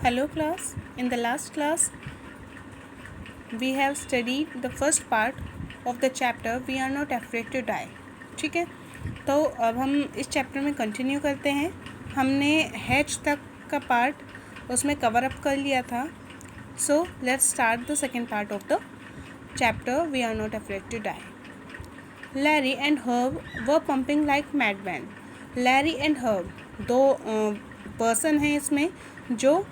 Hello class. In the last class we have studied the first part of the chapter We are not afraid to die. ठीक है, तो अब हम इस chapter में continue करते हैं. हमने हैच तक का पार्ट उसमें कवर अप कर लिया था. So let's start the second part of the chapter we are not afraid to die. Larry and Herb were pumping like madman. Larry and Herb दो पर्सन हैं इसमें जो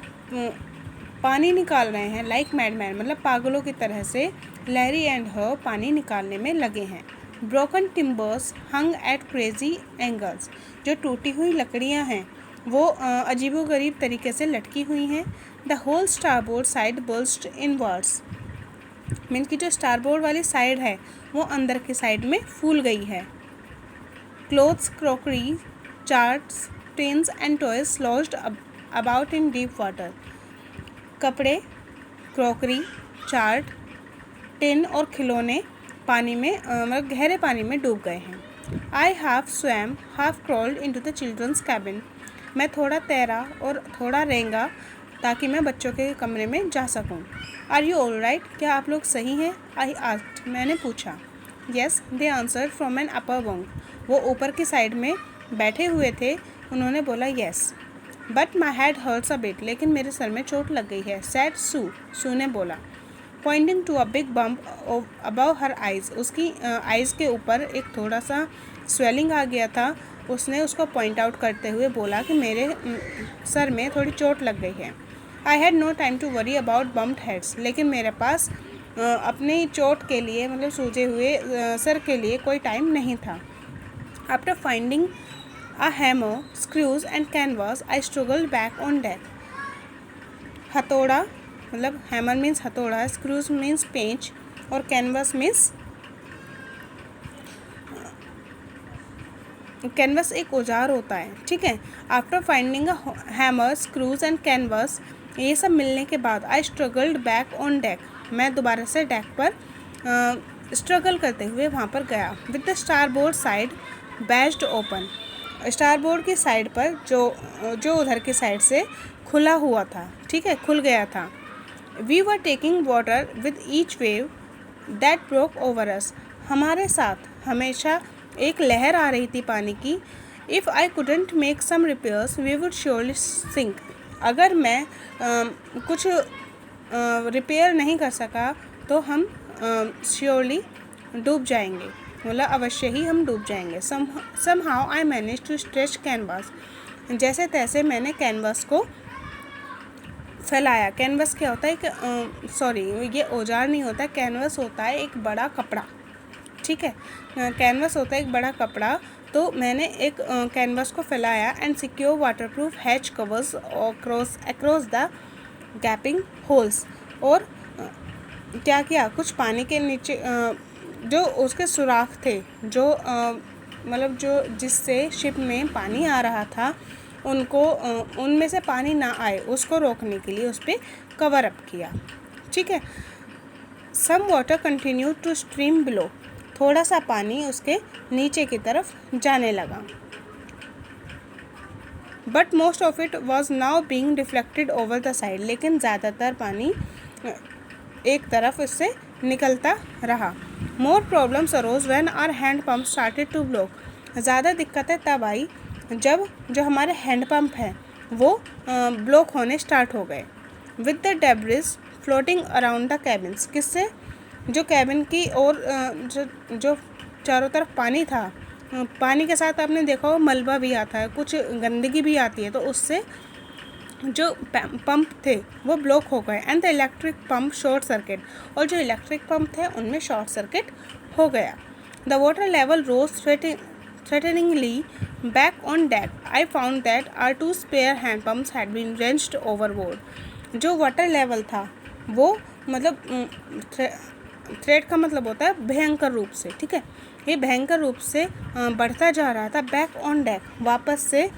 पानी निकाल रहे हैं लाइक मैडमैन, मतलब पागलों की तरह से लैरी एंड हर्ब पानी निकालने में लगे हैं. ब्रोकन टिम्बर्स हंग एट क्रेजी एंगल्स. जो टूटी हुई लकड़ियां हैं वो अजीबोगरीब तरीके से लटकी हुई हैं. The whole starboard side burst inwards. Means की जो स्टारबोर्ड वाली साइड है वो अंदर की साइड में फूल गई है. Clothes, crockery, charts, tins and toys lodged about in deep water. कपड़े, क्रॉकरी, चार्ट, टिन और खिलौने पानी में मतलब गहरे पानी में डूब गए हैं. I half swam half crawled into the children's cabin. मैं थोड़ा तैरा और थोड़ा रेंगा ताकि मैं बच्चों के कमरे में जा सकूं. Are you all right. क्या आप लोग सही हैं. I asked. मैंने पूछा. Yes they answered from an upper bunk. वो ऊपर की साइड में बैठे हुए थे. उन्होंने बोला yes. But my head hurts a bit. लेकिन मेरे सर में चोट लग गई है. सैड सू ने बोला. Pointing to a big bump above her eyes. उसकी आइज़ के ऊपर एक थोड़ा सा स्वेलिंग आ गया था. उसने उसको पॉइंट आउट करते हुए बोला कि मेरे सर में थोड़ी चोट लग गई है. I had no time to worry about bumped heads. लेकिन मेरे पास अपनी चोट के लिए मतलब सूजे हुए सर के लिए कोई टाइम नहीं था. After finding a hammer, screws and canvas, I struggled back on deck. हथौड़ा मतलब hammer means हथौड़ा, screws means पेंच और canvas means कैनवस एक औजार होता है. ठीक है. After finding a hammer, screws and canvas, ये सब मिलने के बाद I struggled back on deck. मैं दोबारा से डेक पर स्ट्रगल करते हुए वहाँ पर गया. With the starboard side bashed open. Starboard की साइड पर जो उधर की साइड से खुला हुआ था. ठीक है, खुल गया था. We were taking water with each wave that broke over us. हमारे साथ हमेशा एक लहर आ रही थी पानी की. If I couldn't make some repairs we would surely sink. अगर मैं कुछ रिपेयर नहीं कर सका तो हम श्योरली डूब जाएंगे. बोला अवश्य ही हम डूब जाएंगे. somehow I managed to stretch canvas. जैसे तैसे मैंने कैनवास को फैलाया. कैनवास क्या होता है सॉरी ये औजार नहीं होता. कैनवास होता है एक बड़ा कपड़ा. ठीक है, कैनवास होता है एक बड़ा कपड़ा. तो मैंने एक कैनवास को फैलाया and secure waterproof hatch covers across the gapping holes. और क्या किया, कुछ पानी के नीचे जो उसके सुराख थे जो मतलब जो जिससे शिप में पानी आ रहा था उनको उनमें से पानी ना आए उसको रोकने के लिए उस पर कवर अप किया. ठीक है. Some water continue to stream below. थोड़ा सा पानी उसके नीचे की तरफ जाने लगा. But most of it was now being deflected over the side. लेकिन ज़्यादातर पानी एक तरफ इससे निकलता रहा. More problems arose when our hand pump started to block. ज़्यादा दिक्कतें तब आई जब जो हमारे हैंड पंप हैं वो ब्लॉक होने स्टार्ट हो गए. With the debris floating around the cabins. किससे, जो कैबिन की और जो चारों तरफ पानी था. पानी के साथ आपने देखा हो मलबा भी आता है, कुछ गंदगी भी आती है. तो उससे जो पंप थे वो ब्लॉक हो गए. And the electric pump short circuit. और जो इलेक्ट्रिक पंप थे उनमें शॉर्ट सर्किट हो गया. The water level rose threateningly back on deck. I found that our 2 spare hand pumps had been wrenched overboard. जो वाटर लेवल था वो मतलब थ्रेट का मतलब होता है भयंकर रूप से. ठीक है, ये भयंकर रूप से बढ़ता जा रहा था. बैक ऑन डेक, वापस से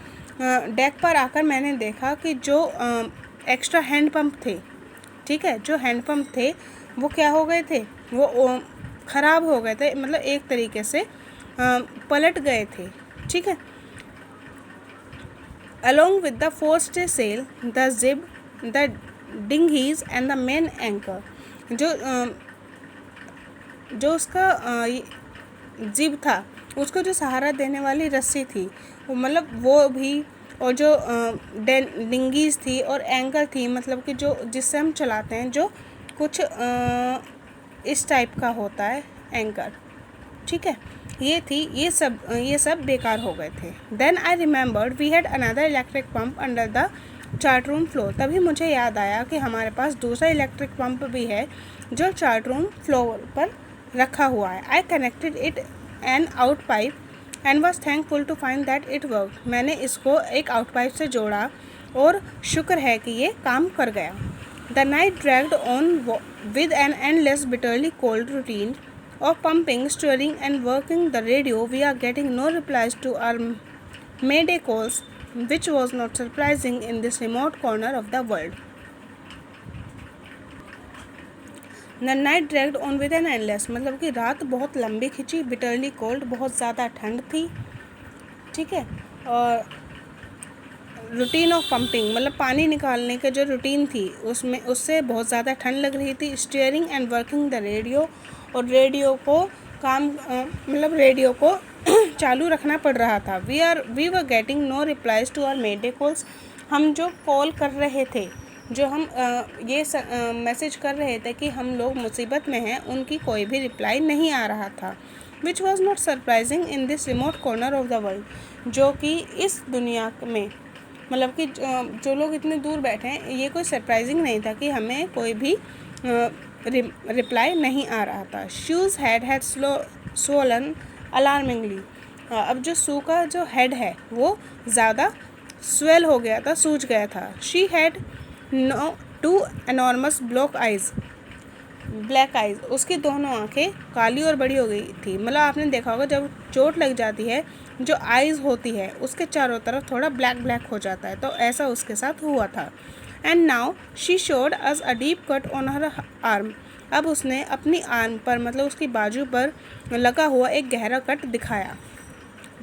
डेक पर आकर मैंने देखा कि जो एक्स्ट्रा हैंड पंप थे. ठीक है, जो हैंड पंप थे वो क्या हो गए थे, वो ख़राब हो गए थे. मतलब एक तरीके से पलट गए थे. ठीक है. Along with the foresail the jib the dinghies and the main anchor. जो उसका जिब था, उसको जो सहारा देने वाली रस्सी थी, मतलब वो भी, और जो डिंगीज थी और एंकर थी, मतलब कि जो जिससे हम चलाते हैं, जो कुछ इस टाइप का होता है एंकर, ठीक है, ये सब बेकार हो गए थे। Then I remembered we had another electric pump under the chart room floor. तभी मुझे याद आया कि हमारे पास दूसरा इलेक्ट्रिक पंप भी है जो चार्ट रूम फ्लोर पर रखा हुआ है। I connected it an out pipe and was thankful to find that it work. मैंने इसको एक आउट पाइप से जोड़ा और शुक्र है कि ये काम कर गया। The night dragged on with an endless bitterly cold routine of pumping, stirring and working the radio. We are getting no replies to our mayday calls, which was not surprising in this remote corner of the world. The night dragged on with an endless, मतलब कि रात बहुत लंबी खिंची, bitterly cold, बहुत ज़्यादा ठंड थी, ठीक है, और रूटीन ऑफ पंपिंग, मतलब पानी निकालने का जो रूटीन थी उससे बहुत ज़्यादा ठंड लग रही थी। Steering and working the radio, और रेडियो को मतलब रेडियो को चालू रखना पड़ रहा था। We were getting no replies to our mayday calls. हम जो कॉल कर रहे थे, जो हम ये मैसेज कर रहे थे कि हम लोग मुसीबत में हैं, उनकी कोई भी रिप्लाई नहीं आ रहा था। Which was not surprising in this remote corner of the world, जो कि इस दुनिया में, मतलब कि जो लोग इतने दूर बैठे हैं, ये कोई सरप्राइजिंग नहीं था कि हमें कोई भी रिप्लाई नहीं आ रहा था। Shoes had swollen alarmingly. अब जो सू का जो हेड है वो ज़्यादा स्वेल हो गया था, सूज गया था। She had two enormous black eyes. उसकी दोनों आंखें काली और बड़ी हो गई थी। मतलब आपने देखा होगा जब चोट लग जाती है, जो आइज़ होती है उसके चारों तरफ थोड़ा ब्लैक हो जाता है, तो ऐसा उसके साथ हुआ था। And now she showed us a deep cut on her arm. अब उसने अपनी आर्म पर, मतलब उसकी बाजू पर लगा हुआ एक गहरा कट दिखाया।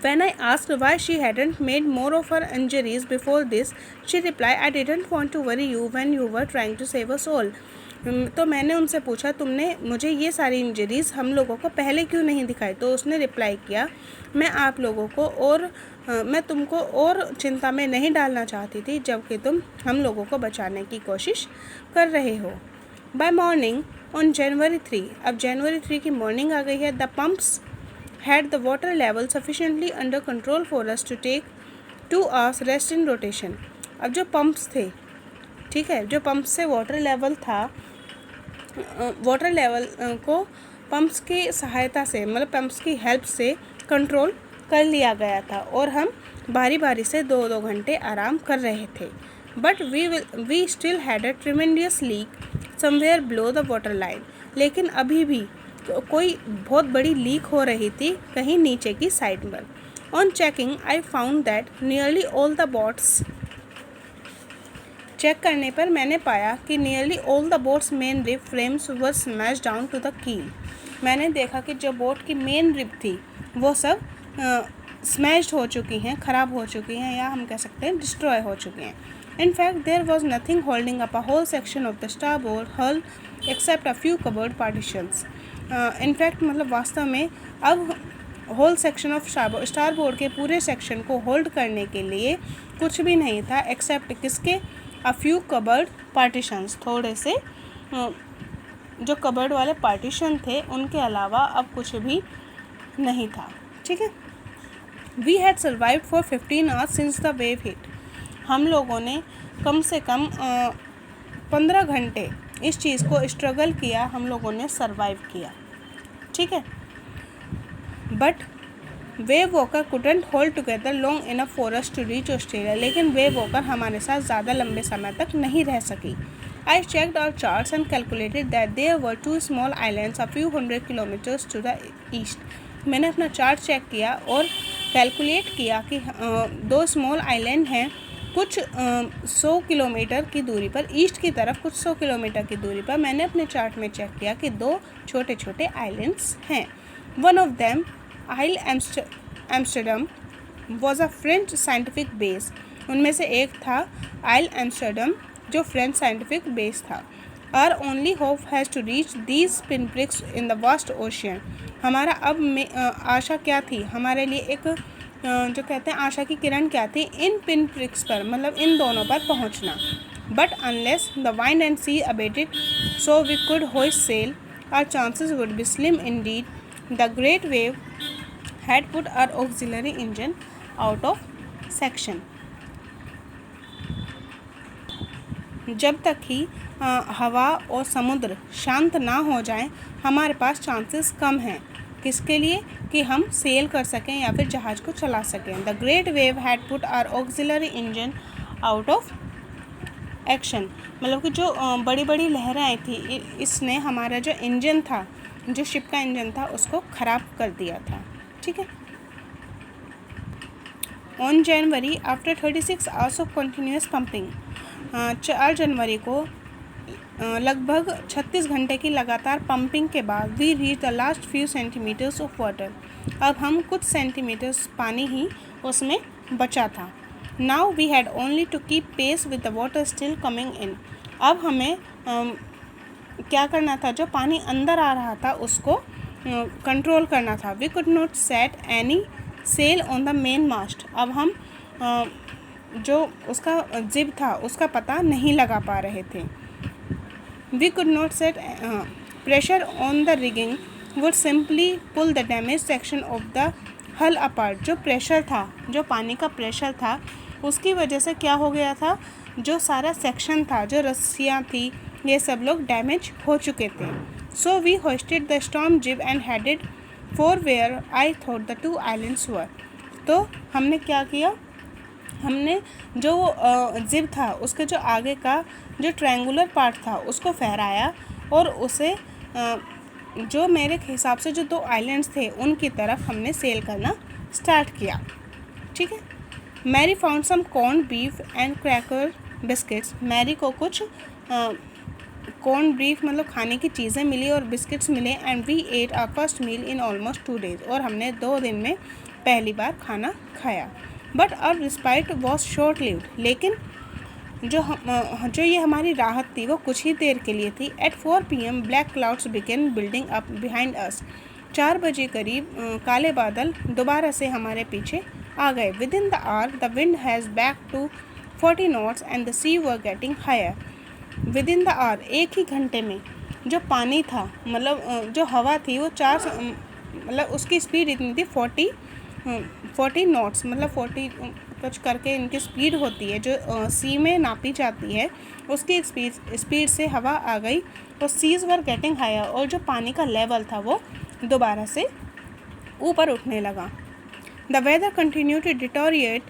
When I asked why she hadn't made more of her injuries before this, she replied, I didn't want to worry you when you were trying to save us all. तो मैंने उनसे पूछा, तुमने मुझे ये सारी इंजरीज़ हम लोगों को पहले क्यों नहीं दिखाई? तो उसने रिप्लाई किया, मैं तुमको और चिंता में नहीं डालना चाहती थी, जबकि तुम हम लोगों को बचाने की कोशिश कर रहे हो। बाय मॉर्निंग ऑन January 3, अब January 3 की मॉर्निंग आ गई है। The pumps had the water level sufficiently under control for us to take 2 hours rest in rotation. अब जो पंप्स थे, ठीक है, जो पंप से वाटर लेवल को पंप्स की सहायता से, मतलब पंप्स की हेल्प से कंट्रोल कर लिया गया था, और हम बारी बारी से 2-2 घंटे आराम कर रहे थे। But we still had a tremendous leak somewhere below the water line. लेकिन अभी भी कोई बहुत बड़ी लीक हो रही थी कहीं नीचे की साइड पर। On checking I found that nearly all the boats, check करने पर मैंने पाया कि nearly all the boat's main rib frames were smash down to the keel. मैंने देखा कि जो बोट की मेन रिब थी वो सब स्मैश्ड हो चुकी हैं, ख़राब हो चुकी हैं, या हम कह सकते हैं डिस्ट्रॉय हो चुकी हैं। In fact, there was nothing holding up a whole section of the starboard hull except a few cupboard partitions. In fact मतलब वास्तव में अब होल सेक्शन ऑफ स्टारबोर्ड के पूरे सेक्शन को होल्ड करने के लिए कुछ भी नहीं था, एक्सेप्ट किसके, अ फ्यू कबर्ड पार्टीशंस, थोड़े से जो कबर्ड वाले पार्टीशन थे उनके अलावा अब कुछ भी नहीं था, ठीक है। We had survived for 15 hours since the wave hit. हम लोगों ने कम से कम 15 घंटे इस चीज़ को स्ट्रगल किया, हम लोगों ने सर्वाइव किया, ठीक है। But Wavewalker couldn't hold together long enough for us to reach Australia. लेकिन वेव वॉकर हमारे साथ ज़्यादा लंबे समय तक नहीं रह सकी। I checked our charts and calculated that there were 2 small islands a few 100 kilometres to the east. मैंने अपना चार्ट चेक किया और कैलकुलेट किया कि 2 स्मॉल आइलैंड हैं कुछ 100 किलोमीटर की दूरी पर, ईस्ट की तरफ कुछ 100 किलोमीटर की दूरी पर। मैंने अपने चार्ट में चेक किया कि 2 छोटे छोटे आइलैंड्स हैं। One of them Ile Amsterdam was a French scientific base. उनमें से एक था आइल एम्स्टर्डम, जो फ्रेंच साइंटिफिक बेस था। Our only hope has to reach these pin pricks in the vast ocean. हमारा अब में आशा क्या थी, हमारे लिए एक जो कहते हैं आशा की किरण क्या थी, इन पिन प्रिक्स पर, मतलब इन दोनों पर पहुंचना। But unless the wind and sea abated so we could hoist sail, our chances would be slim indeed. The great wave had put our auxiliary engine out of section. जब तक ही हवा और समुद्र शांत ना हो जाए, हमारे पास चांसेस कम हैं। किसके लिए? कि हम सेल कर सकें या फिर जहाज़ को चला सकें। The great wave had put our auxiliary engine out of action, मतलब कि जो बड़ी बड़ी लहरें आई थी, इसने हमारा जो इंजन था, जो शिप का इंजन था, उसको ख़राब कर दिया था। ठीक है। On January after 36 hours of continuous pumping, 4 जनवरी को लगभग 36 घंटे की लगातार पंपिंग के बाद we reach the last few centimetres of water. अब हम कुछ सेंटीमीटर्स पानी ही उसमें बचा था। Now we had only to keep pace with the water still coming in. अब हमें क्या करना था, जो पानी अंदर आ रहा था उसको कंट्रोल करना था। We could not set any sail on the main mast. अब हम जो उसका जिब था उसका पता नहीं लगा पा रहे थे। We could not set pressure on the rigging would simply pull the damage section of the hull apart. जो प्रेशर था, जो पानी का प्रेशर था, उसकी वजह से क्या हो गया था, जो सारा सेक्शन था, जो रस्सियाँ थी, ये सब लोग डैमेज हो चुके थे। So we hoisted the storm jib and headed for where I thought the 2 islands were. तो हमने क्या किया, हमने जो जिब था उसके जो आगे का जो ट्रायंगुलर पार्ट था उसको फहराया और उसे जो मेरे हिसाब से जो 2 आइलैंड्स थे उनकी तरफ हमने सेल करना स्टार्ट किया। ठीक है। Mary found some corn beef and cracker biscuits. मैरी को कुछ कॉर्न बीफ मतलब खाने की चीज़ें मिली और बिस्किट्स मिले। And we ate our first meal in almost 2 days. और हमने 2 दिन में पहली बार खाना खाया। But our respite was short lived. लेकिन जो ये हमारी राहत थी वो कुछ ही देर के लिए थी। At 4 PM black clouds began building up behind us. 4 बजे करीब काले बादल दोबारा से हमारे पीछे आ गए। Within the hour the wind has back to 40 knots and the sea were getting higher. Within the hour, एक ही घंटे में जो पानी था, मतलब जो हवा थी वो मतलब उसकी स्पीड इतनी थी 40 knots, मतलब 40 कुछ करके इनकी स्पीड होती है जो सी में नापी जाती है। उसकी स्पीड से हवा आ गई और सीज वर गेटिंग हायर, और जो पानी का लेवल था वो दोबारा से ऊपर उठने लगा। The weather continue to deteriorate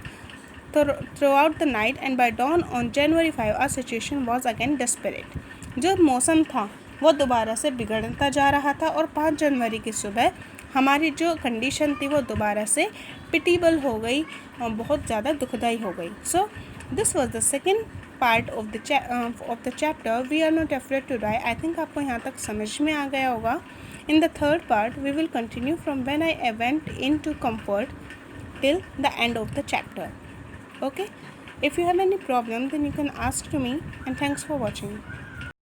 throughout the night and by dawn on January 5 our situation was again desperate. जो मौसम था वो दोबारा से बिगड़ता जा रहा था और 5 जनवरी की सुबह हमारी जो कंडीशन थी वो दोबारा से पिटीबल हो गई, बहुत ज़्यादा दुखदाई हो गई। So this was the second part of the chapter we are not afraid to die. I think आपको यहाँ तक समझ में आ गया होगा। In the third part we will continue from when I went into comfort till the end of the chapter. Okay, if you have any problem then you can ask to me, and thanks for watching.